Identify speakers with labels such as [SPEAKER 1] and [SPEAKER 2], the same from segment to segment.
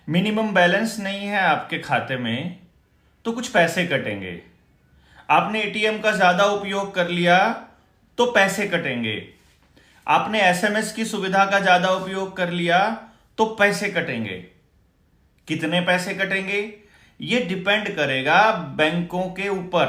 [SPEAKER 1] Minimum balance नहीं है आपके खाते में तो कुछ पैसे कटेंगे। आपने एटीएम का ज्यादा उपयोग कर लिया तो पैसे कटेंगे। आपने एसएमएस की सुविधा का ज्यादा उपयोग कर लिया तो पैसे कटेंगे। कितने पैसे कटेंगे ये डिपेंड करेगा बैंकों के ऊपर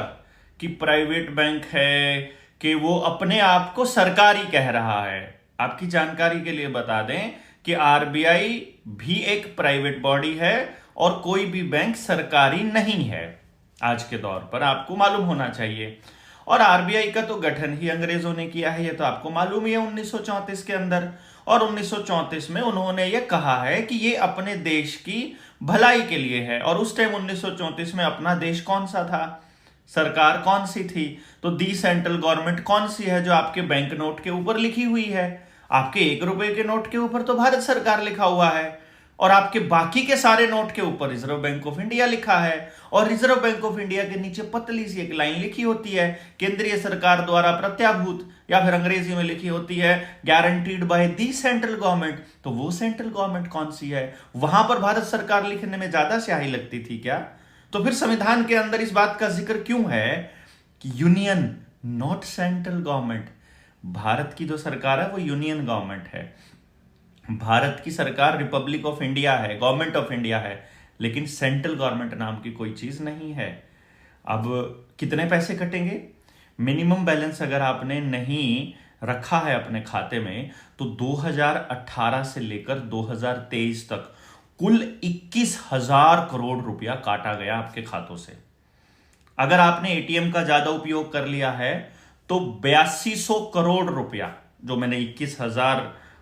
[SPEAKER 1] कि प्राइवेट बैंक है कि वो अपने आप को सरकारी कह रहा है। आपकी जानकारी के लिए बता दें कि आरबीआई भी एक प्राइवेट बॉडी है और कोई भी बैंक सरकारी नहीं है। आज के दौर पर आपको मालूम होना चाहिए। और आरबीआई का तो गठन ही अंग्रेजों ने किया है, ये तो आपको मालूम ही है 1934 के अंदर। और 1934 में उन्होंने ये कहा है कि ये अपने देश की भलाई के लिए है। और उस टाइम 1934 में अपना देश कौन सा था, सरकार कौन सी थी? तो दी सेंट्रल गवर्नमेंट कौन सी है जो आपके बैंक नोट के ऊपर लिखी हुई है? आपके 1 रुपए के नोट के ऊपर तो भारत सरकार लिखा हुआ है और आपके बाकी के सारे नोट के ऊपर रिजर्व बैंक ऑफ इंडिया लिखा है। और रिजर्व बैंक ऑफ इंडिया के नीचे पतली सी एक लाइन लिखी होती है, केंद्रीय सरकार द्वारा प्रत्याभूत, या फिर अंग्रेजी में लिखी होती है guaranteed by the central government. तो वो सेंट्रल गवर्नमेंट कौन सी है? वहां पर भारत सरकार लिखने में ज्यादा स्याही लगती थी क्या? तो फिर संविधान के अंदर इस बात का जिक्र क्यों है कि union not central government? Bharat की जो सरकार है वो यूनियन गवर्नमेंट है। भारत की सरकार रिपब्लिक ऑफ इंडिया है, गवर्नमेंट ऑफ इंडिया है, लेकिन सेंट्रल गवर्नमेंट नाम की कोई चीज नहीं है। अब कितने पैसे कटेंगे? मिनिमम बैलेंस अगर आपने नहीं रखा है अपने खाते में तो 2018 से लेकर 2023 तक कुल 21,000 करोड़ रुपया काटा गया आपके खातों से। अगर आपने एटीएम का ज्यादा उपयोग कर लिया है तो 8200 करोड़ रुपया, जो मैंने 21,000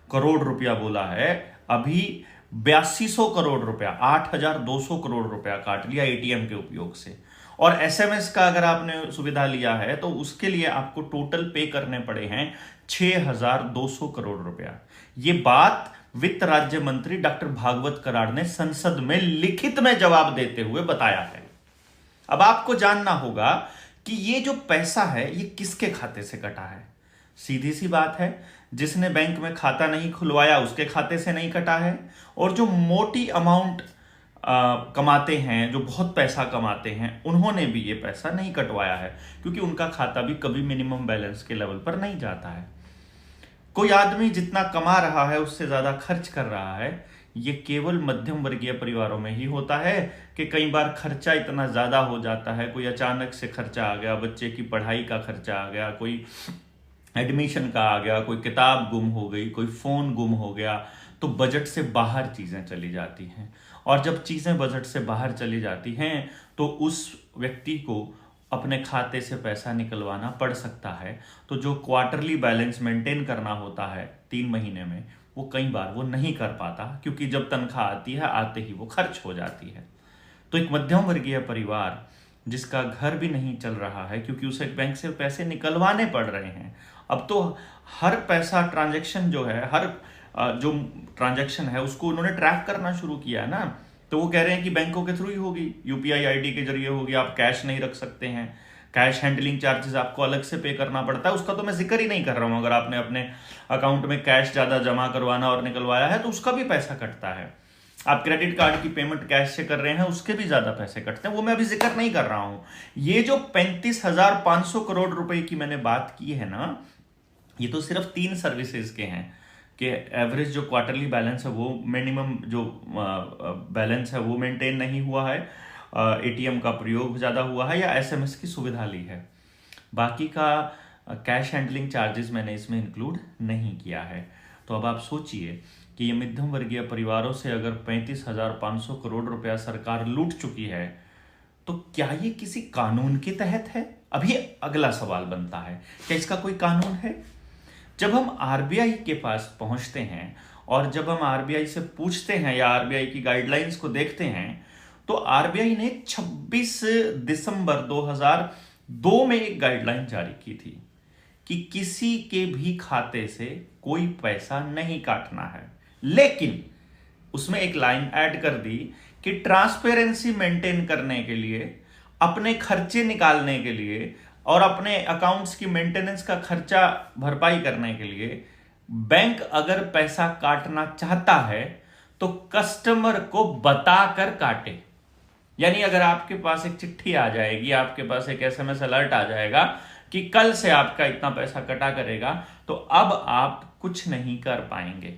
[SPEAKER 1] करोड़ रुपया बोला है, अभी 8200 करोड़ रुपया, 8,200 करोड़ रुपया काट लिया एटीएम के उपयोग से। और एसएमएस का अगर आपने सुविधा लिया है तो उसके लिए आपको टोटल पे करने पड़े हैं 6,200 करोड़ रुपया। ये बात वित्त राज्य मंत्री डॉक्टर भागवत कराड़ ने संसद में लिखित में जवाब देते हुए बताया है। अब आपको जानना होगा कि ये जो पैसा है ये किसके खाते से कटा है। सीधी सी बात है, जिसने बैंक में खाता नहीं खुलवाया उसके खाते से नहीं कटा है। और जो मोटी अमाउंट कमाते हैं, जो बहुत पैसा कमाते हैं, उन्होंने भी ये पैसा नहीं कटवाया है, क्योंकि उनका खाता भी कभी मिनिमम बैलेंस के लेवल पर नहीं जाता है। कोई आदमी जितना कमा रहा है उससे ज्यादा खर्च कर रहा है, ये केवल मध्यम वर्गीय परिवारों में ही होता है कि कई बार खर्चा इतना ज्यादा हो जाता है, कोई अचानक से खर्चा आ गया, बच्चे की पढ़ाई का खर्चा आ गया, कोई एडमिशन का आ गया, कोई किताब गुम हो गई, कोई फोन गुम हो गया, तो बजट से बाहर चीजें चली जाती हैं। और जब चीजें बजट से बाहर चली जाती हैं तो उस व्यक्ति को अपने खाते से पैसा निकलवाना पड़ सकता है। तो जो क्वार्टरली बैलेंस मेंटेन करना होता है 3 महीने में, वो कई बार वो नहीं कर पाता, क्योंकि जब तनख्वाह आती है आते ही वो खर्च हो जाती है। तो एक मध्यम वर्गीय परिवार जिसका घर भी नहीं चल रहा है क्योंकि उसे बैंक से पैसे निकलवाने पड़ रहे हैं, अब तो हर पैसा ट्रांजैक्शन जो है, हर जो ट्रांजैक्शन है उसको उन्होंने ट्रैक करना शुरू किया है ना। तो वो कह रहे हैं कि बैंकों के थ्रू ही होगी, यूपीआई आईडी के जरिए होगी, आप कैश नहीं रख सकते हैं, कैश हैंडलिंग चार्जेस आपको अलग से पे करना पड़ता है। उसका तो मैं जिक्र ही नहीं कर रहा हूं। अगर आपने अपने अकाउंट में कैश ज्यादा जमा करवाना और निकलवाया है तो उसका भी पैसा कटता है। आप क्रेडिट कार्ड की पेमेंट कैश से कर रहे हैं उसके भी ज्यादा पैसे कटते हैं, वो मैं अभी जिक्र नहीं कर रहा हूं। ये जो 35,500 करोड़ रुपए की मैंने बात की है ना, ये तो सिर्फ 3 सर्विसेज के हैं कि एवरेज जो क्वार्टरली बैलेंस है वो, मिनिमम जो बैलेंस है वो मेंटेन नहीं हुआ है, एटीएम का प्रयोग ज़्यादा हुआ है, या एसएमएस की सुविधा ली है। बाकी का कैश हैंडलिंग चार्जेस मैंने इसमें इंक्लूड नहीं किया है। तो अब आप सोचिए कि ये मध्यम वर्गीय परिवारों से अगर 35,500 करोड़ रुपया सरकार लूट चुकी है तो क्या ये किसी कानून के तहत है? अभी अगला सवाल बनता है, क्या इसका कोई कानून है? जब हम आरबीआई के पास पहुंचते हैं और जब हम आरबीआई से पूछते हैं या आरबीआई की गाइडलाइंस को देखते हैं, तो आरबीआई ने 26 दिसंबर 2002 में एक गाइडलाइन जारी की थी कि किसी के भी खाते से कोई पैसा नहीं काटना है। लेकिन उसमें एक लाइन ऐड कर दी कि ट्रांसपेरेंसी मेंटेन करने के लिए, अपने खर्चे निकालने के लिए और अपने अकाउंट्स की मेंटेनेंस का खर्चा भरपाई करने के लिए बैंक अगर पैसा काटना चाहता है तो कस्टमर को बताकर काटे। यानी अगर आपके पास एक चिट्ठी आ जाएगी, आपके पास एक एसएमएस अलर्ट आ जाएगा कि कल से आपका इतना पैसा कटा करेगा, तो अब आप कुछ नहीं कर पाएंगे।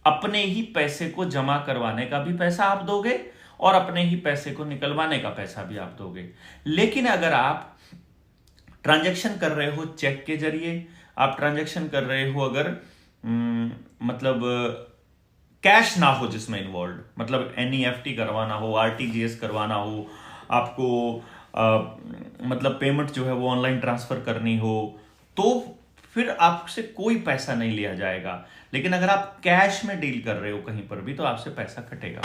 [SPEAKER 1] अपने ही पैसे को जमा करवाने का भी पैसा आप दोगे और अपने ही पैसे को निकलवाने का पैसा भी आप दोगे। लेकिन अगर आप ट्रांजैक्शन कर रहे हो चेक के जरिए, आप ट्रांजैक्शन कर रहे हो अगर मतलब कैश ना हो जिसमें इन्वॉल्व, मतलब एनईएफटी करवाना हो, आरटीजीएस करवाना हो, आपको मतलब पेमेंट जो है वो ऑनलाइन ट्रांसफर करनी हो, तो फिर आपसे कोई पैसा नहीं लिया जाएगा। लेकिन अगर आप कैश में डील कर रहे हो कहीं पर भी, तो आपसे पैसा कटेगा।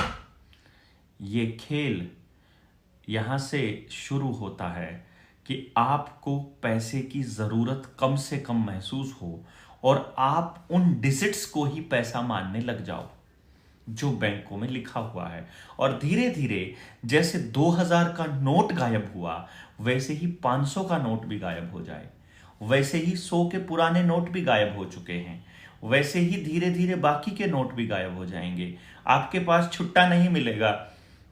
[SPEAKER 1] ये खेल यहां से शुरू होता है कि आपको पैसे की जरूरत कम से कम महसूस हो और आप उन डिजिट्स को ही पैसा मानने लग जाओ जो बैंकों में लिखा हुआ है। और धीरे धीरे जैसे 2000 का नोट गायब हुआ, वैसे ही 500 का नोट भी गायब हो जाए, वैसे ही 100 के पुराने नोट भी गायब हो चुके हैं, वैसे ही धीरे धीरे बाकी के नोट भी गायब हो जाएंगे। आपके पास छुट्टा नहीं मिलेगा।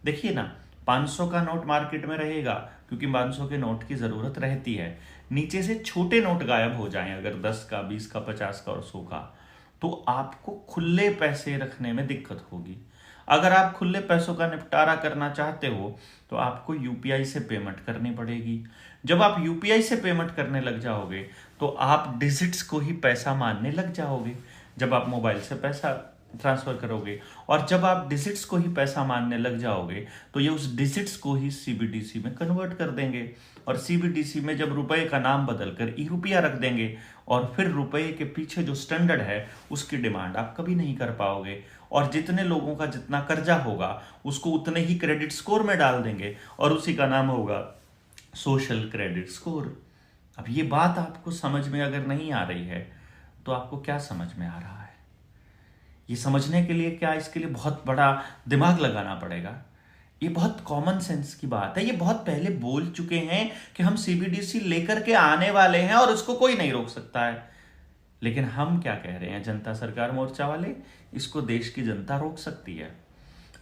[SPEAKER 1] देखिए ना, 500 का नोट मार्केट में रहेगा क्योंकि 500 के नोट की जरूरत रहती है। नीचे से छोटे नोट गायब हो जाएं, अगर 10 का, 20 का, 50 का और 100 का, तो आपको खुले पैसे रखने में दिक्कत होगी। अगर आप खुले पैसों का निपटारा करना चाहते हो तो आपको यूपीआई से पेमेंट करनी पड़ेगी। जब आप यूपीआई से पेमेंट करने लग जाओगे तो आप डिजिट्स को ही पैसा मानने लग जाओगे। जब आप मोबाइल से पैसा ट्रांसफर करोगे और जब आप डिजिट्स को ही पैसा मानने लग जाओगे तो ये उस डिजिट्स को ही सीबीडीसी में कन्वर्ट कर देंगे, और सीबीडीसी में जब रुपए का नाम बदलकर ई रुपया रख देंगे, और फिर रुपए के पीछे जो स्टैंडर्ड है उसकी डिमांड आप कभी नहीं कर पाओगे। और जितने लोगों का जितना कर्जा होगा उसको उतने ही क्रेडिट स्कोर में डाल देंगे, और उसी का नाम होगा सोशल क्रेडिट स्कोर। अब ये बात आपको समझ में अगर नहीं आ रही है तो आपको क्या समझ में आ रहा है? ये समझने के लिए क्या, इसके लिए बहुत बड़ा दिमाग लगाना पड़ेगा। ये बहुत कॉमन सेंस की बात है, ये बहुत पहले बोल चुके हैं कि हम सीबीडीसी लेकर के आने वाले हैं और उसको कोई नहीं रोक सकता है। लेकिन हम क्या कह रहे हैं, जनता सरकार मोर्चा वाले, इसको देश की जनता रोक सकती है।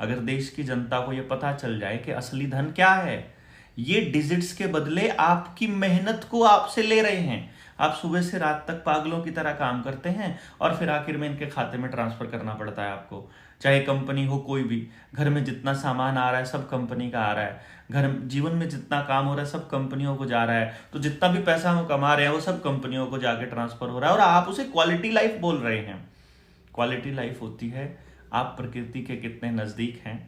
[SPEAKER 1] अगर देश की जनता को यह पता चल जाए कि असली धन क्या है, ये डिजिट्स के बदले आपकी मेहनत को आपसे ले रहे हैं। आप सुबह से रात तक पागलों की तरह काम करते हैं और फिर आखिर में इनके खाते में ट्रांसफर करना पड़ता है आपको। चाहे कंपनी हो कोई भी, घर में जितना सामान आ रहा है सब कंपनी का आ रहा है, घर जीवन में जितना काम हो रहा है सब कंपनियों को जा रहा है, तो जितना भी पैसा हम कमा रहे हैं वो सब कंपनियों को जाके ट्रांसफर हो रहा है, और आप उसे क्वालिटी लाइफ बोल रहे हैं। क्वालिटी लाइफ होती है आप प्रकृति के कितने नजदीक हैं,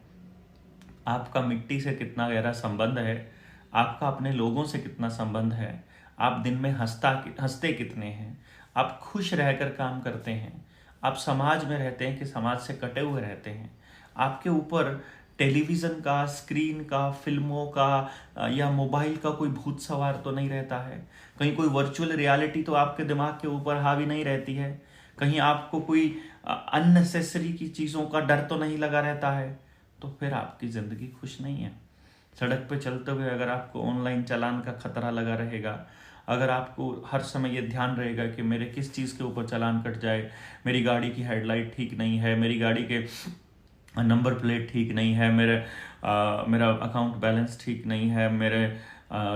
[SPEAKER 1] आपका मिट्टी से कितना गहरा संबंध है, आपका अपने लोगों से कितना संबंध है, आप दिन में हंसते कितने हैं, आप खुश रहकर काम करते हैं, आप समाज में रहते हैं कि समाज से कटे हुए रहते हैं। आपके ऊपर टेलीविज़न का, स्क्रीन का, फिल्मों का या मोबाइल का कोई भूत सवार तो नहीं रहता है। कहीं कोई वर्चुअल रियलिटी तो आपके दिमाग के ऊपर हावी नहीं रहती है। कहीं आपको कोई अननेसेसरी की चीज़ों का डर तो नहीं लगा रहता है। तो फिर आपकी ज़िंदगी खुश नहीं है। सड़क पे चलते हुए अगर आपको ऑनलाइन चालान का खतरा लगा रहेगा, अगर आपको हर समय ये ध्यान रहेगा कि मेरे किस चीज़ के ऊपर चालान कट जाए, मेरी गाड़ी की हेडलाइट ठीक नहीं है, मेरी गाड़ी के नंबर प्लेट ठीक नहीं है, मेरा अकाउंट बैलेंस ठीक नहीं है, मेरे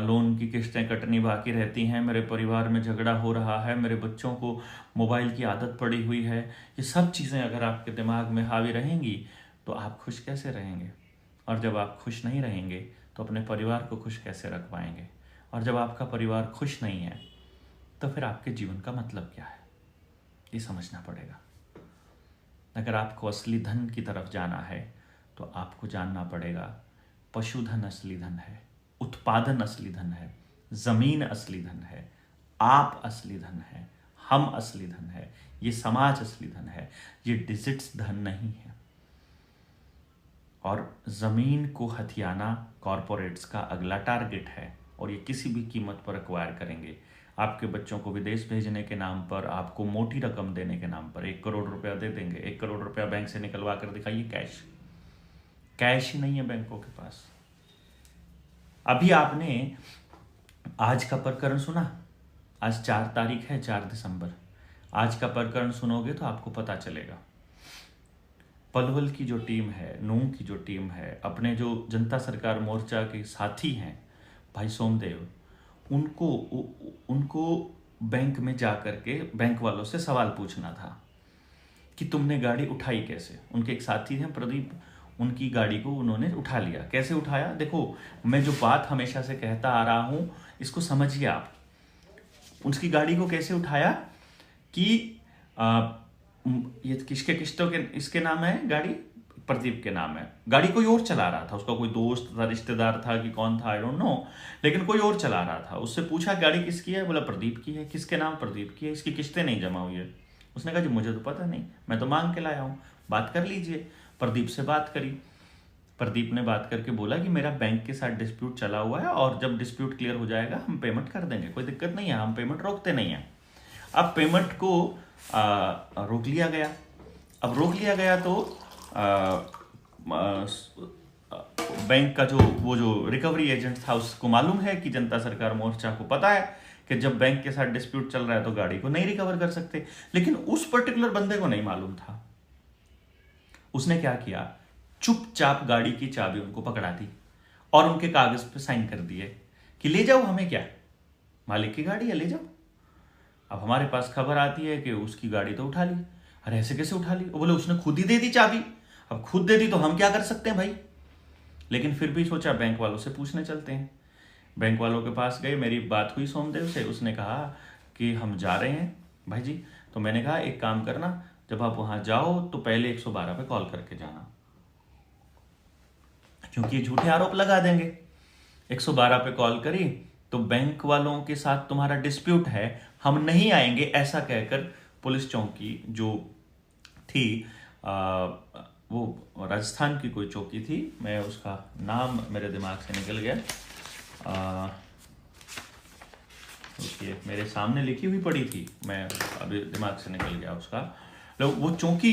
[SPEAKER 1] लोन की किस्तें कटनी बाकी रहती हैं, मेरे परिवार में झगड़ा हो रहा है, मेरे बच्चों को मोबाइल की आदत पड़ी हुई है, ये सब चीज़ें अगर आपके दिमाग में हावी रहेंगी तो आप खुश कैसे रहेंगे? और जब आप खुश नहीं रहेंगे तो अपने परिवार को खुश कैसे रख पाएंगे? और जब आपका परिवार खुश नहीं है तो फिर आपके जीवन का मतलब क्या है, ये समझना पड़ेगा। अगर आपको असली धन की तरफ जाना है तो आपको जानना पड़ेगा पशुधन असली धन है, उत्पादन असली धन है, जमीन असली धन है, आप असली धन है, हम असली धन है, ये समाज असली धन है, ये डिजिट्स धन नहीं है। और जमीन को हथियाना कॉरपोरेट्स का अगला टारगेट है और ये किसी भी कीमत पर एक्वायर करेंगे। आपके बच्चों को विदेश भेजने के नाम पर, आपको मोटी रकम देने के नाम पर 1 करोड़ रुपया दे देंगे। 1 करोड़ रुपया बैंक से निकलवा कर दिखाइए, कैश ही नहीं है बैंकों के पास। अभी आपने आज का प्रकरण सुना, आज 4 तारीख है, 4 दिसंबर। आज का प्रकरण सुनोगे तो आपको पता चलेगा। पलवल की जो टीम है, नूंह की जो टीम है, अपने जो जनता सरकार मोर्चा के साथी हैं भाई सोमदेव, उनको उनको बैंक में जा करके बैंक वालों से सवाल पूछना था कि तुमने गाड़ी उठाई कैसे। उनके एक साथी हैं प्रदीप, उनकी गाड़ी को उन्होंने उठा लिया। कैसे उठाया? देखो, मैं जो बात हमेशा से कहता आ रहा हूं, इसको समझिए आप। उसकी गाड़ी को कैसे उठाया कि ये किसके किस्तों के इसके नाम है गाड़ी, प्रदीप के नाम है। गाड़ी कोई और चला रहा था, उसका कोई दोस्त था, रिश्तेदार था कि कौन था, आई डोंट नो, लेकिन कोई और चला रहा था। उससे पूछा गाड़ी किसकी है? बोला प्रदीप की है। किसके नाम? प्रदीप की है। इसकी किस्तें नहीं जमा हुई है। उसने कहा जी मुझे तो पता नहीं, मैं तो मांग के लाया हूँ, बात कर लीजिए। प्रदीप से बात करी। प्रदीप ने बात करके बोला कि मेरा बैंक के साथ डिस्प्यूट चला हुआ है और जब डिस्प्यूट क्लियर हो जाएगा हम पेमेंट कर देंगे, कोई दिक्कत नहीं है, हम पेमेंट रोकते नहीं हैं। अब पेमेंट को रोक लिया गया। अब रोक लिया गया तो बैंक का जो रिकवरी एजेंट था उसको मालूम है कि जनता सरकार मोर्चा को पता है कि जब बैंक के साथ डिस्प्यूट चल रहा है तो गाड़ी को नहीं रिकवर कर सकते, लेकिन उस पर्टिकुलर बंदे को नहीं मालूम था। उसने क्या किया, चुपचाप गाड़ी की चाबी उनको पकड़ा दी और उनके कागज पे साइन कर दिए कि ले जाओ, हमें क्या, मालिक की गाड़ी है, ले जाओ। अब हमारे पास खबर आती है कि उसकी गाड़ी तो उठा ली। अरे ऐसे कैसे उठा ली? वो बोले उसने खुद ही दे दी चाबी। अब खुद दे दी तो हम क्या कर सकते हैं भाई। लेकिन फिर भी सोचा बैंक वालों से पूछने चलते हैं। बैंक वालों के पास गए, मेरी बात हुई सोमदेव से। उसने कहा कि हम जा रहे हैं भाई जी। तो मैंने कहा एक काम करना, जब आप वहां जाओ तो पहले 112 पे कॉल करके जाना, क्योंकि ये झूठे आरोप लगा देंगे। 112 पे कॉल करी तो बैंक वालों के साथ तुम्हारा डिस्प्यूट है, हम नहीं आएंगे, ऐसा कहकर पुलिस चौकी जो थी वो राजस्थान की कोई चौकी थी, मैं उसका नाम मेरे दिमाग से निकल गया, उसकी मेरे सामने लिखी हुई पड़ी थी, मैं अभी दिमाग से निकल गया उसका। वो चौकी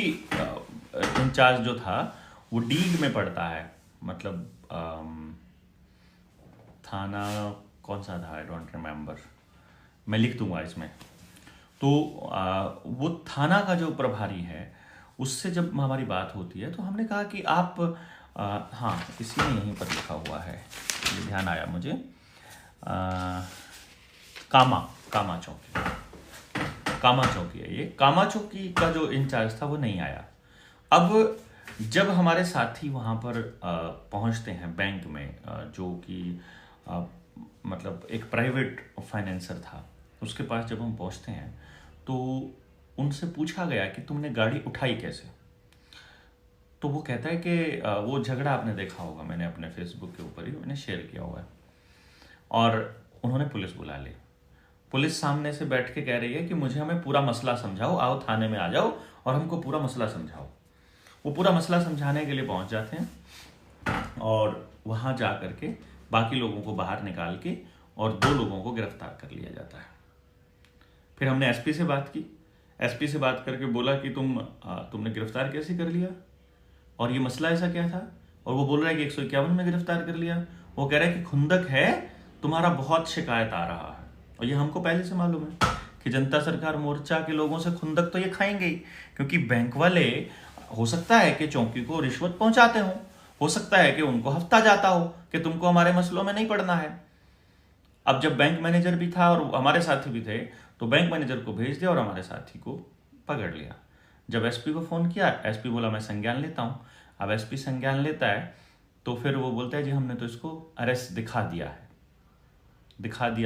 [SPEAKER 1] इंचार्ज जो था वो डीग में पड़ता है, मतलब थाना कौन सा था, आई डोंट रिमेम्बर, मैं लिख दूंगा इसमें। तो वो थाना का जो प्रभारी है उससे जब हमारी बात होती है तो हमने कहा कि आप हाँ इसी में यहीं पर लिखा हुआ है, ये ध्यान आया मुझे, कामा चौकी है ये। कामा चौकी का जो इंचार्ज था वो नहीं आया। अब जब हमारे साथी वहाँ पर पहुँचते हैं बैंक में, जो कि मतलब एक प्राइवेट फाइनेंसर था, उसके पास जब हम पहुँचते हैं तो उनसे पूछा गया कि तुमने गाड़ी उठाई कैसे। तो वो कहता है कि वो झगड़ा आपने देखा होगा, मैंने अपने फेसबुक के ऊपर ही मैंने शेयर किया हुआ है, और उन्होंने पुलिस बुला ली। पुलिस सामने से बैठ के कह रही है कि मुझे हमें पूरा मसला समझाओ, आओ थाने में आ जाओ और हमको पूरा मसला समझाओ। वो पूरा मसला समझाने के लिए पहुंच जाते हैं और वहां जा करके बाकी लोगों को बाहर निकाल के और 2 लोगों को गिरफ्तार कर लिया जाता है। फिर हमने एसपी से बात की। एसपी से बात करके बोला कि तुमने गिरफ्तार कैसे कर लिया और ये मसला ऐसा क्या था, और वो बोल रहा है कि 151 में गिरफ्तार कर लिया। वो कह रहा है कि खुंदक है, तुम्हारा बहुत शिकायत आ रहा है, और ये हमको पहले से मालूम है कि जनता सरकार मोर्चा के लोगों से खुंदक तो ये खाएंगे ही, क्योंकि बैंक वाले हो सकता है कि चौकी को रिश्वत पहुंचाते हो सकता है कि उनको हफ्ता जाता हो कि तुमको हमारे मसलों में नहीं पड़ना है। अब जब बैंक मैनेजर भी था और हमारे साथी भी थे तो बैंक मैनेजर को भेज दिया और हमारे साथी को पकड़ लिया। जब एसपी को फोन किया, एसपी बोला मैं संज्ञान लेता हूं। अब एसपी संज्ञान लेता है तो फिर वो बोलता है जी हमने तो इसको अरेस्ट दिखा दिया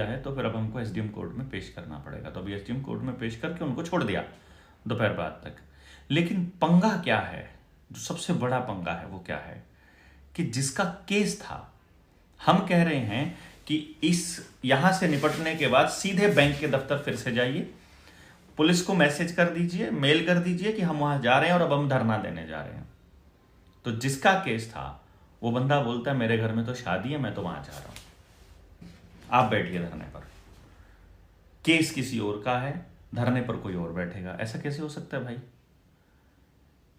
[SPEAKER 1] है, तो फिर अब हमको एसडीएम कोर्ट में पेश करना पड़ेगा। तो अभी एसडीएम कोर्ट में पेश करके उनको छोड़ दिया दोपहर बाद तक। लेकिन पंगा क्या है, जो सबसे बड़ा पंगा है वो क्या है कि जिसका केस था, हम कह रहे हैं कि यहां से निपटने के बाद सीधे बैंक के दफ्तर फिर से जाइए, पुलिस को मैसेज कर दीजिए, मेल कर दीजिए कि हम वहां जा रहे हैं और अब हम धरना देने जा रहे हैं। तो जिसका केस था वो बंदा बोलता है मेरे घर में तो शादी है, मैं तो वहां जा रहा हूं, आप बैठिए धरने पर। केस किसी और का है, धरने पर कोई और बैठेगा, ऐसा कैसे हो सकता है भाई।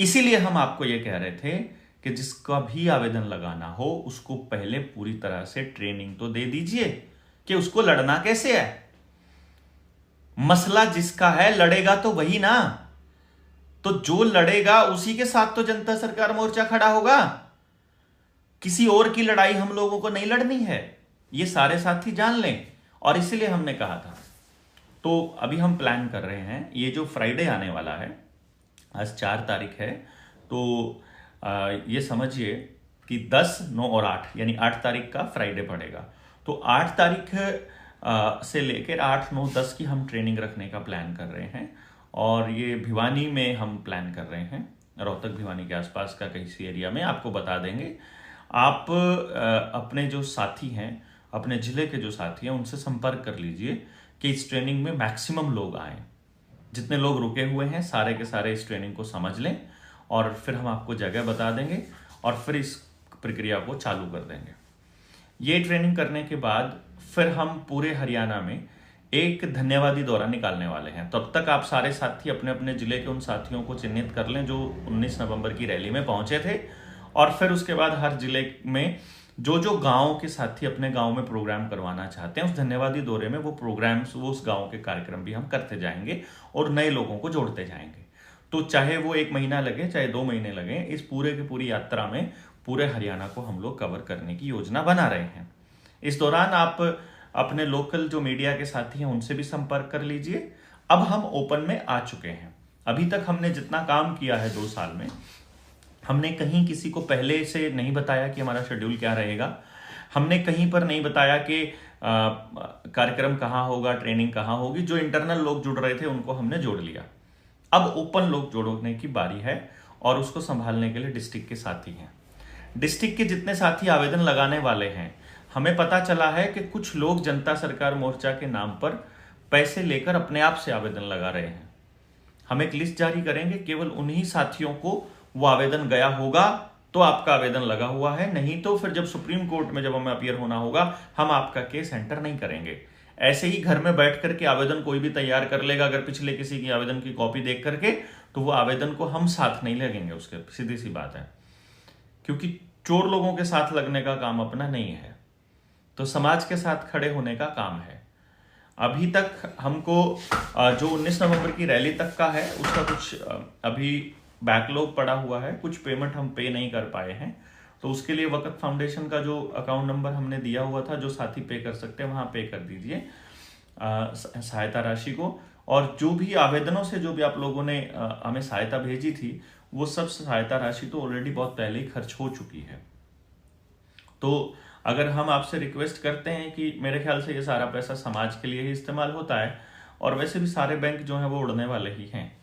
[SPEAKER 1] इसीलिए हम आपको यह कह रहे थे कि जिसका भी आवेदन लगाना हो उसको पहले पूरी तरह से ट्रेनिंग तो दे दीजिए कि उसको लड़ना कैसे है। मसला जिसका है लड़ेगा तो वही ना। तो जो लड़ेगा उसी के साथ तो जनता सरकार मोर्चा खड़ा होगा। किसी और की लड़ाई हम लोगों को नहीं लड़नी है, ये सारे साथी जान लें। और इसीलिए हमने कहा था, तो अभी हम प्लान कर रहे हैं, ये जो फ्राइडे आने वाला है, आज 4 तारीख है, तो ये समझिए कि 10, 9 और 8 यानी 8 तारीख का फ्राइडे पड़ेगा। तो 8 तारीख से लेकर 8, 9, 10 की हम ट्रेनिंग रखने का प्लान कर रहे हैं। और ये भिवानी में हम प्लान कर रहे हैं, रोहतक भिवानी के आसपास का किसी एरिया में, आपको बता देंगे। आप अपने जो साथी हैं, अपने जिले के जो साथी हैं, उनसे संपर्क कर लीजिए कि इस ट्रेनिंग में मैक्सिमम लोग आएँ। जितने लोग रुके हुए हैं सारे के सारे इस ट्रेनिंग को समझ लें, और फिर हम आपको जगह बता देंगे और फिर इस प्रक्रिया को चालू कर देंगे। ये ट्रेनिंग करने के बाद फिर हम पूरे हरियाणा में एक धन्यवादी दौरा निकालने वाले हैं। तब तक आप सारे साथी अपने अपने जिले के उन साथियों को चिन्हित कर लें जो 19 नवंबर की रैली में पहुंचे थे, और फिर उसके बाद हर जिले में जो जो गांव के साथी अपने गांव में प्रोग्राम करवाना चाहते हैं, उस धन्यवादी दौरे में वो प्रोग्राम्स, वो उस गांव के कार्यक्रम भी हम करते जाएंगे और नए लोगों को जोड़ते जाएंगे। तो चाहे वो 1 महीना लगे, चाहे 2 महीने लगे, इस पूरे की पूरी यात्रा में पूरे हरियाणा को हम लोग कवर करने की योजना बना रहे हैं। इस दौरान आप अपने लोकल जो मीडिया के साथी हैं उनसे भी संपर्क कर लीजिए। अब हम ओपन में आ चुके हैं। अभी तक हमने जितना काम किया है 2 साल में, हमने कहीं किसी को पहले से नहीं बताया कि हमारा शेड्यूल क्या रहेगा। हमने कहीं पर नहीं बताया कि कार्यक्रम कहाँ होगा, ट्रेनिंग कहाँ होगी। जो इंटरनल लोग जुड़ रहे थे उनको हमने जोड़ लिया। अब ओपन लोग जोड़ने की बारी है, और उसको संभालने के लिए डिस्ट्रिक्ट के साथी हैं। डिस्ट्रिक्ट के जितने साथी आवेदन लगाने वाले हैं, हमें पता चला है कि कुछ लोग जनता सरकार मोर्चा के नाम पर पैसे लेकर अपने आप से आवेदन लगा रहे हैं। हम एक लिस्ट जारी करेंगे, केवल उन्हीं साथियों को वो आवेदन गया होगा तो आपका आवेदन लगा हुआ है, नहीं तो फिर जब सुप्रीम कोर्ट में जब हमें अपीयर होना होगा, हम आपका केस एंटर नहीं करेंगे। ऐसे ही घर में बैठ करके आवेदन कोई भी तैयार कर लेगा, अगर पिछले किसी की आवेदन की कॉपी देख करके, तो वो आवेदन को हम साथ नहीं लगेंगे उसके, सीधी सी बात है। क्योंकि चोर लोगों के साथ लगने का काम अपना नहीं है, तो समाज के साथ खड़े होने का काम है। अभी तक हमको जो 19 नवंबर की रैली तक का है उसका कुछ अभी बैकलॉग पड़ा हुआ है, कुछ पेमेंट हम पे नहीं कर पाए हैं। तो उसके लिए वक़्त फाउंडेशन का जो अकाउंट नंबर हमने दिया हुआ था, जो साथी पे कर सकते हैं वहाँ पे कर दीजिए सहायता राशि को। और जो भी आवेदनों से जो भी आप लोगों ने हमें सहायता भेजी थी, वो सब सहायता राशि तो ऑलरेडी बहुत पहले ही खर्च हो चुकी है। तो अगर हम आपसे रिक्वेस्ट करते हैं कि मेरे ख्याल से ये सारा पैसा समाज के लिए ही इस्तेमाल होता है, और वैसे भी सारे बैंक जो हैं वो उड़ने वाले ही हैं।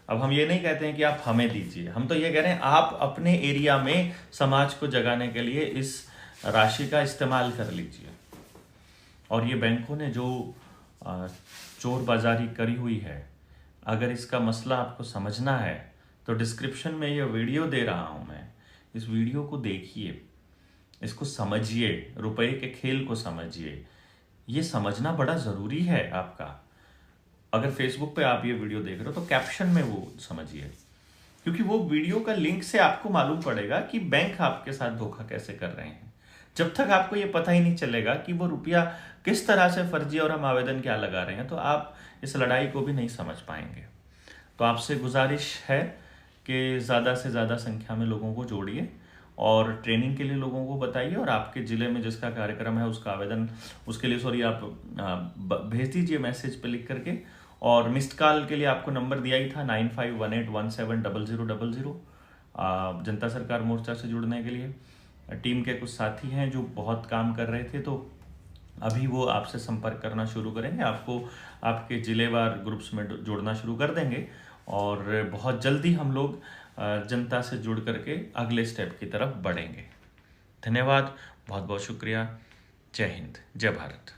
[SPEAKER 1] अब हम ये नहीं कहते हैं कि आप हमें दीजिए, हम तो ये कह रहे हैं आप अपने एरिया में समाज को जगाने के लिए इस राशि का इस्तेमाल कर लीजिए। और ये बैंकों ने जो चोर बाजारी करी हुई है, अगर इसका मसला आपको समझना है तो डिस्क्रिप्शन में ये वीडियो दे रहा हूँ मैं, इस वीडियो को देखिए, इसको समझिए, रुपए के खेल को समझिए। ये समझना बड़ा ज़रूरी है आपका। अगर फेसबुक पे आप ये वीडियो देख रहे हो तो कैप्शन में वो समझिए, क्योंकि वो वीडियो का लिंक से आपको मालूम पड़ेगा कि बैंक आपके साथ धोखा कैसे कर रहे हैं। जब तक आपको ये पता ही नहीं चलेगा कि वो रुपया किस तरह से फर्जी और हम आवेदन क्या लगा रहे हैं, तो आप इस लड़ाई को भी नहीं समझ पाएंगे। तो आपसे गुजारिश है कि ज़्यादा से ज़्यादा संख्या में लोगों को जोड़िए और ट्रेनिंग के लिए लोगों को बताइए, और आपके ज़िले में जिसका कार्यक्रम है उसका आवेदन, उसके लिए आप भेज दीजिए मैसेज पे लिख करके। और मिस्ड कॉल के लिए आपको नंबर दिया ही था 9518170000, जनता सरकार मोर्चा से जुड़ने के लिए। टीम के कुछ साथी हैं जो बहुत काम कर रहे थे, तो अभी वो आपसे संपर्क करना शुरू करेंगे, आपको आपके जिलेवार ग्रुप्स में जोड़ना शुरू कर देंगे, और बहुत जल्दी हम लोग जनता से जुड़ करके अगले स्टेप की तरफ बढ़ेंगे। धन्यवाद, बहुत बहुत शुक्रिया। जय हिंद, जय भारत।